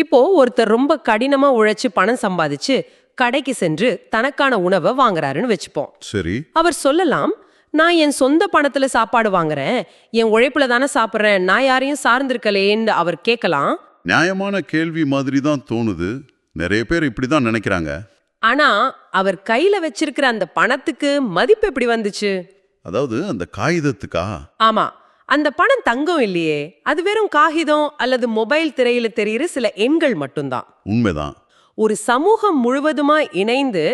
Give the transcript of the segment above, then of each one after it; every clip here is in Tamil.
இப்போ ஒருத்தர் ரொம்ப கடினமா உழைச்சு பணம் சம்பாதிச்சு கடைக்கு சென்று தனக்கான உணவை வாங்குறாருன்னு வச்சுப்போம். சரி. அவர் சொல்லலாம், நான் என் சொந்த பணத்துல சாப்பாடு வாங்குறேன், என் உழைப்புல தானே சாப்பிட்றேன், நான் யாரையும் சார்ந்திருக்கலேன்னு அவர் கேட்கலாம். நியாயமான கேள்வி மாதிரி தான் தோணுது. நிறைய பேர் இப்படிதான் நினைக்கிறாங்க. ஆனா அவர் கையில வச்சிருக்கிற அந்த பணத்துக்கு மதிப்பு எப்படி வந்துச்சு? அதாவது அந்த காகிதத்துக்கா? ஆமா, அந்த பணம் தங்கம் இல்லையே, அது வெறும் காகிதம் அல்லது மொபைல் திரையில தெரியுற சில எண்கள் மட்டும்தான். உண்மைதான். ஒரு சமூகம் முழுவதுமா இணைந்து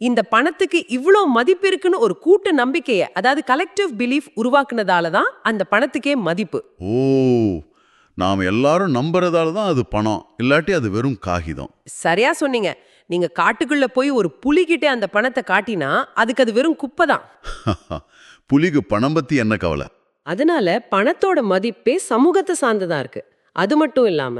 இந்த பணத்துக்கு இவ்ளோ மதிப்பு இருக்குன்னு ஒரு கூட்ட நம்பிக்கையை, அதாவது கலெக்டிவ் பிலீஃப் உருவாக்குனதால தான் அந்த பணத்துக்கே மதிப்பு. ஓ, நாம் எல்லாரும் நம்புறதால தான் அது பணம், இல்லாட்டி அது வெறும் காகிதம். சரியா சொன்னீங்க. நீங்க காட்டுக்குள்ள போய் ஒரு புலிகிட்ட அந்த பணத்தை காட்டினா அதுக்கு அது வெறும் குப்பை தான். புலிக்கு பணம் பத்தி என்ன கவலை? அதனால பணத்தோட மதிப்பே சமூகத்தை சார்ந்ததா இருக்கு. அது மட்டும் இல்லாம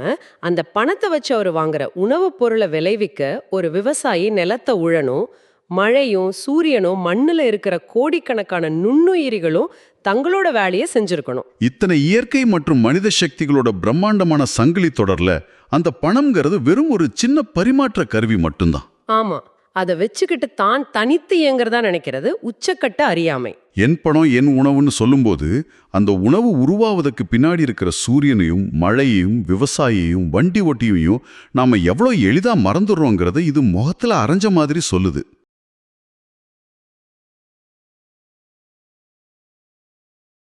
அந்த பணத்தை வச்சு அவர் வாங்குற உணவுப் பொருளை விளைவிக்க ஒரு விவசாயி நிலத்தை உழணும், மழையும் சூரியனும் மண்ணுல இருக்கிற கோடிக்கணக்கான நுண்ணுயிரிகளும் தங்களோட வேலையை செஞ்சிருக்கணும். இத்தனை இயற்கை மற்றும் மனித சக்திகளோட பிரம்மாண்டமான சங்கிலி தொடர்ல அந்த பணம்ங்கிறது வெறும் ஒரு சின்ன பரிமாற்ற கருவி மட்டும்தான். ஆமா, அதை வச்சுக்கிட்டு தான் தனித்து இயங்குறதா நினைக்கிறது உச்சக்கட்ட அறியாமை. என் பணம் என் உணவுன்னு சொல்லும்போது அந்த உணவு உருவாவதற்கு பின்னாடி இருக்கிற சூரியனையும் மழையையும் விவசாயியையும் வண்டி ஓட்டியையும் நாம எவ்வளோ எளிதா மறந்துடுறோங்கிறத இது முகத்துல அரைஞ்ச மாதிரி சொல்லுது.